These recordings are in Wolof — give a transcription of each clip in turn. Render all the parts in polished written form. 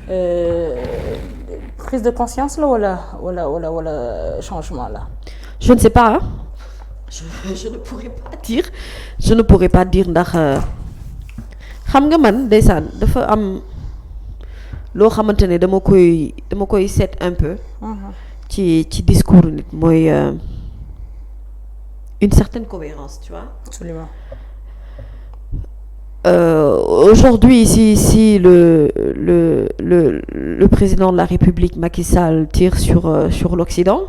euh, prise de conscience là wala changement là. Je ne sais pas hein? Je ne pourrais pas dire ndax xam nga man ndeysaan dafa am loo xamante ne dama koy seet un peu. ci discours nit mooy une certaine cohérence tu vois. Absolument. Aujourd'hui si le président de la République Macky Sall tire sur l'Occident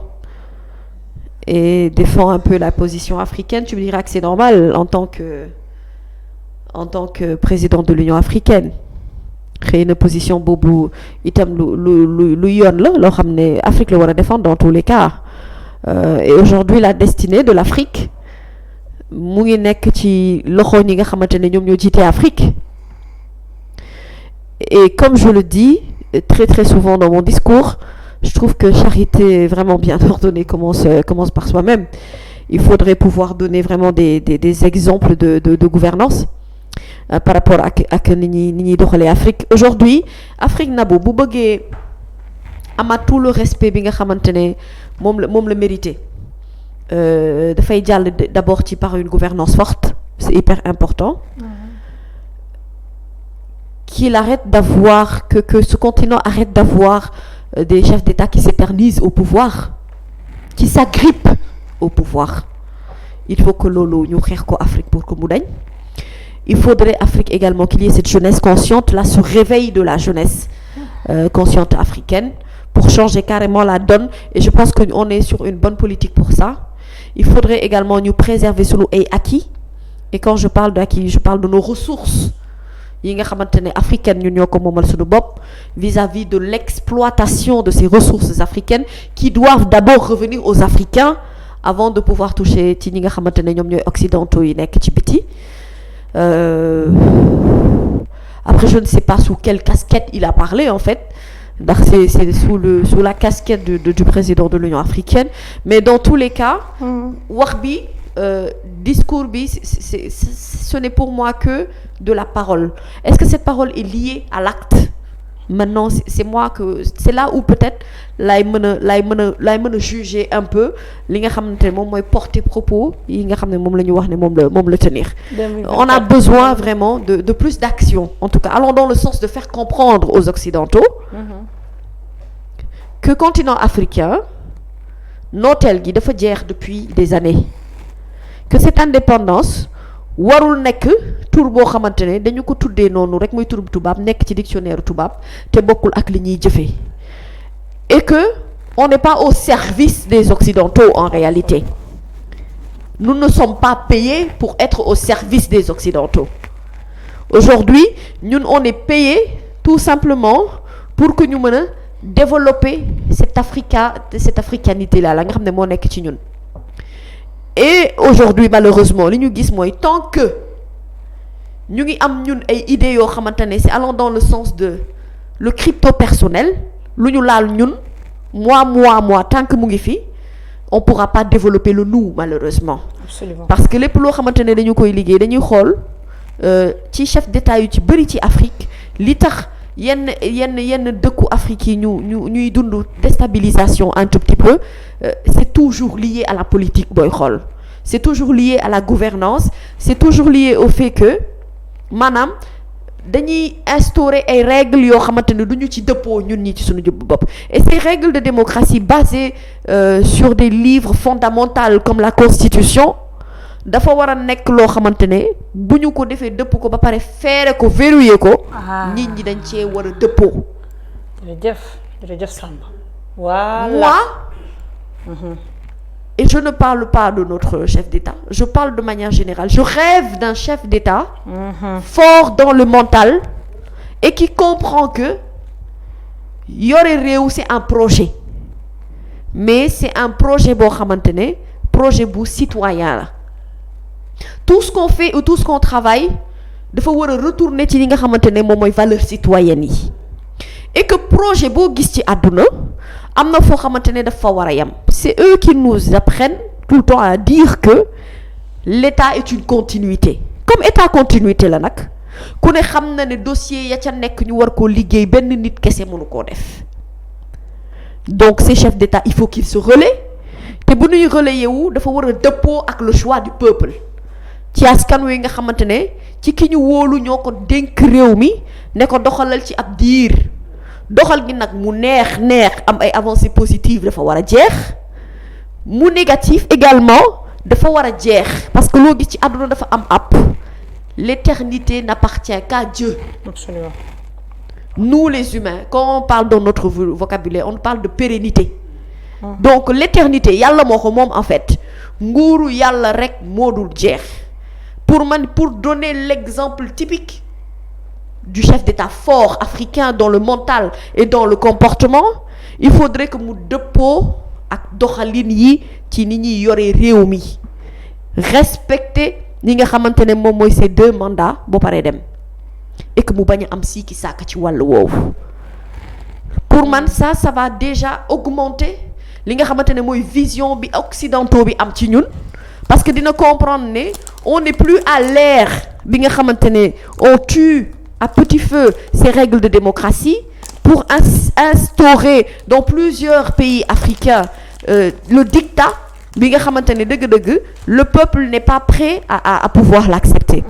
et défend un peu la position africaine, tu me diras que c'est normal en tant que président de l'Union africaine. Créer une position boobu itam lu yoon la loo xam ne Afrique la war a défendre dans tous les cas et aujourd'hui la destinée de l'Afrique mu ngi nekk ci loxo ñi nga xamante ne ñoom ñoo jiite Afrique et comme je le dis très très souvent dans mon discours, je trouve que charité vraiment bien ordonnée commence par soi-même. Il faudrait pouvoir donner vraiment des exemples de gouvernance par rapport ak ni ñuy doxalee Afrique. Aujourd'hui Afrique nabu bu bëggee amaat tout le respect bi nga xamante ne moom la mérité dafay jàll d'abord ci par une gouvernance forte, c'est hyper important. Qu'il arrête d'avoir que ce continent arrête d'avoir des chefs d'État qui s'éternisent au pouvoir, qui s'agrippent au pouvoir. Il faut que loolu ñu xeex ko Afrique pour que mu dañ. Il faudrait Afrique également qu'il y ait cette jeunesse consciente là, ce réveil de la jeunesse consciente africaine pour changer carrément la donne, et je pense qu'on est sur une bonne politique pour ça. Il faudrait également nous préserver sunu ay acquis, et quand je parle d'acquis, je parle de nos ressources yi nga xamante ne africaines ñun ñoo ko moomal suñu bopp, vis-à-vis de l'exploitation de ces ressources africaines qui doivent d'abord revenir aux Africains avant de pouvoir toucher ci ñi nga xamante ne ñoom ñooy occidentaux yi nekk ci biti. Après je ne sais pas sous quelle casquette il a parlé en fait, ndax c'est sous la casquette du président de l'Union africaine, mais dans tous les cas wax bi discours bi ce n'est pour moi que de la parole. Est-ce que cette parole est liée à l'acte? Maintenant c'est là où peut-être laay mën a juger un peu li nga xamante ne moom mooy porter propos yi nga xam ne moom la ñu wax ne moom la tenir. On a besoin vraiment de plus d'action, en tout cas allons dans le sens de faire comprendre aux Occidentaux que continent africain nooteel gi dafa jeex depuis des années, que cette indépendance warul nekk tur boo xamante ne dañu ko tuddee noonu rek muy tur tubaab nekk ci dictionnaire tubaab te bokkul ak li ñuy jëfee, et que on n'est pas au service des Occidentaux en réalité. Nous ne sommes pas payés pour être au service des Occidentaux. Aujourd'hui ñun on est payés tout simplement pour que ñu mën a développer cette africanité là la nga xam ne moo nekk ci ñun. Et aujourd'hui malheureusement li ñu gis mooy tant que ñu ngi am ñun ay idées yoo xamante ne c'est allant dans le sens de le crypto personnel, lu ñu laal ñun moi tant que mu ngi fi on pourra pas développer le nous malheureusement. Absolument. Parce que lépp loo xamante ne dañu koy liggéey dañuy xool ci chef d'État yu ci bëri ci Afrique li tax yenn dëkku Afrique yi ñuy dund déstabilisation un tout petit peu, c'est toujours lié à la politique booy xool, c'est toujours lié à la gouvernance, c'est toujours lié au fait que maanaam dañuy instaurer ay règles yoo xamante ne duñu ci dëppoo ñun ñi ci suñu jubbu bopp, et ces règles de démocratie basées sur des livres fondamentaux comme la Constitution dafa war a nekk loo xamante ne bu ñu ko defee dëpp ko ba pare feere ko verrouiller ko nit ñi dañ cee war a dëppoo. jërëjëf Samba. Voilà. Et je ne parle pas de notre chef d'État, je parle de manière générale. Je rêve d'un chef d'État fort dans le mental et qui comprend que yore réew c'est un projet, mais c'est un projet boo xamante ne projet bu citoyen la. Tout ce qu'on fait ou tout ce qu'on travaille dafa war a retourner ci li nga xamante ne moom mooy valeur citoyenne yi, et que projet boo gis ci àdduna am na foo xamante ne dafa war a yam. C'est eux qui nous apprennent tout le temps à dire que l'État est une continuité. Comme État continuité la nag ku ne xam na ne dossier ya ca nekk ñu war koo liggéey benn nit kese mënu koo def donc ces chefs d'État il faut qu'ils se relaient te bu ñuy relayer wu dafa war a dëppoo ak le choix du peuple ci askan wi nga xamante ne ci ki ñu wóolu ñoo ko dénk réew mi ne ko doxalal ci ab diir doxal gi nag mu neex am ay avancées positives dafa war a jeex mu négatif également dafa war a jeex parce que loo gis ci àdduna dafa am app l'éternité n'appartient qu'à Dieu. Absolument. Nous les humains quand on parle dans notre vocabulaire on parle de pérennité. Donc l'éternité yàlla moo ko moom en fait nguuru yàlla rek moo dul jeex pour donner l'exemple typique du chef d'État fort africain dans le mental et dans le comportement il faudrait que mu dëppoo ak doxalin yi ci ni ñuy yore réew mi respecter ñi nga xamante ne moom mooy ces 2 mandats ba pare dem et que mu bañ a am siiki sàkk ci wàllu woowu pour man ça va déjà augmenter li nga xamante ne mooy vision bi occidentaux bi am ci ñun parce que dina comprendre ne on n'est plus à l'ère bi nga xamante ne on tue à petit feu ces règles de démocratie pour instaurer dans plusieurs pays africains le dictat bi nga xamante ne dëgg-dëgg le peuple n'est pas prêt à pouvoir l'accepter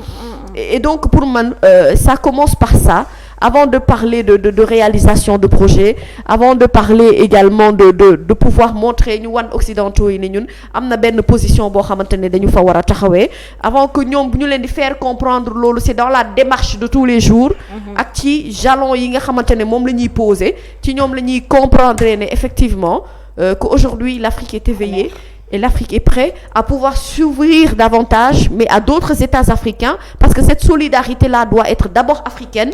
et donc pour man ça commence par ça avant de parler de réalisation de projets avant de parler également de pouvoir montrer ñu wan occidentaux yi ne ñun am na benn position boo xamante ne dañu fa war a taxawee avant que ñoom bu ñu leen di faire comprendre loolu c'est dans la démarche de tous les jours ak ci jalons yi nga xamante ne moom la ñuy poser ci ñoom la ñuy comprendre ne effectivement que aujourd'hui l'Afrique est éveillée et l'Afrique est prête à pouvoir s'ouvrir davantage mais à d'autres États africains parce que cette solidarité-là doit être d'abord africaine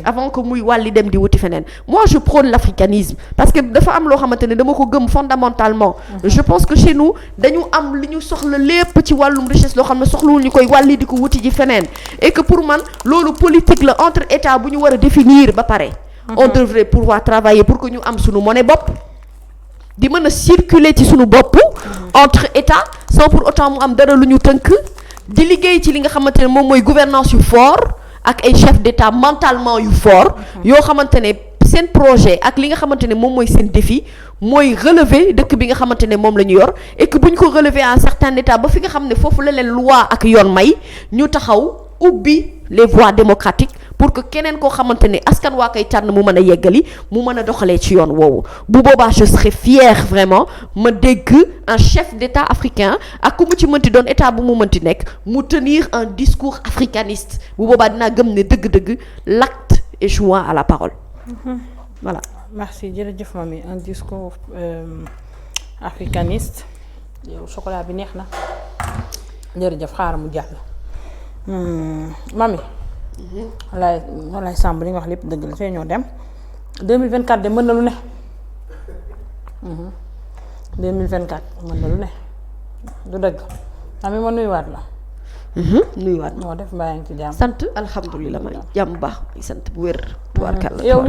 avant que muy wàlli dem di wuti feneen moi je prône l'africanisme parce que dafa am loo xamante ne dama ko gëm fondamentalement je pense que chez nous dañu am li ñu soxla lépp ci wàllum richesse loo xam ne soxlawul ñu koy wàlli di ko wuti ji feneen et que pour man loolu politique la entre États bu ñu war a définir ba pare on devrait pouvoir travailler pour que ñu am suñu monnaie bopp di mën a circuler ci suñu bopp entre états sans pour autant mu am dara lu ñu tënk di liggéey ci li nga xamante ne moom mooy gouvernance yu fort ak ay chefs d'état mentalement yu fort yoo xamante ne seen projet ak li nga xamante ne moom mooy seen défi mooy relever dëkk bi nga xamante ne moom la ñu yor et que bu ñu ko relever à un certain état ba fi nga xam ne foofu la leen loi ak yoon may ñu taxaw ubbi les voies démocratiques pour que keneen koo xamante ne askan waa koy tànn mu mën a yeggali mu mën a doxalee ci yoon woowu bu boobaa je serais fière vraiment ma dégg un chef d'État africain ak ku mu ci mënti doon état bu mu mënti nekk mu tenir un discours africaniste bu boobaa dinaa gëm ne dëgg-dëgg l'acte est joint à la parole. Voilà. Merci jërëjëf mami un discours africaniste yow chocolat bi neex na jërëjëf xaaral mu jàll. Mami. walaay Samb li nga wax lépp dëgg la fee ñoo dem 2024 de mën na lu ne 2024 mën na lu ne du dëgg Mami ma nuyuwaat la. nuyuwaat moo def mbaa yaa ngi ci jàmm. sant alhamdulilah ma jàmm baax sant bu wér. tubaarkàlla yow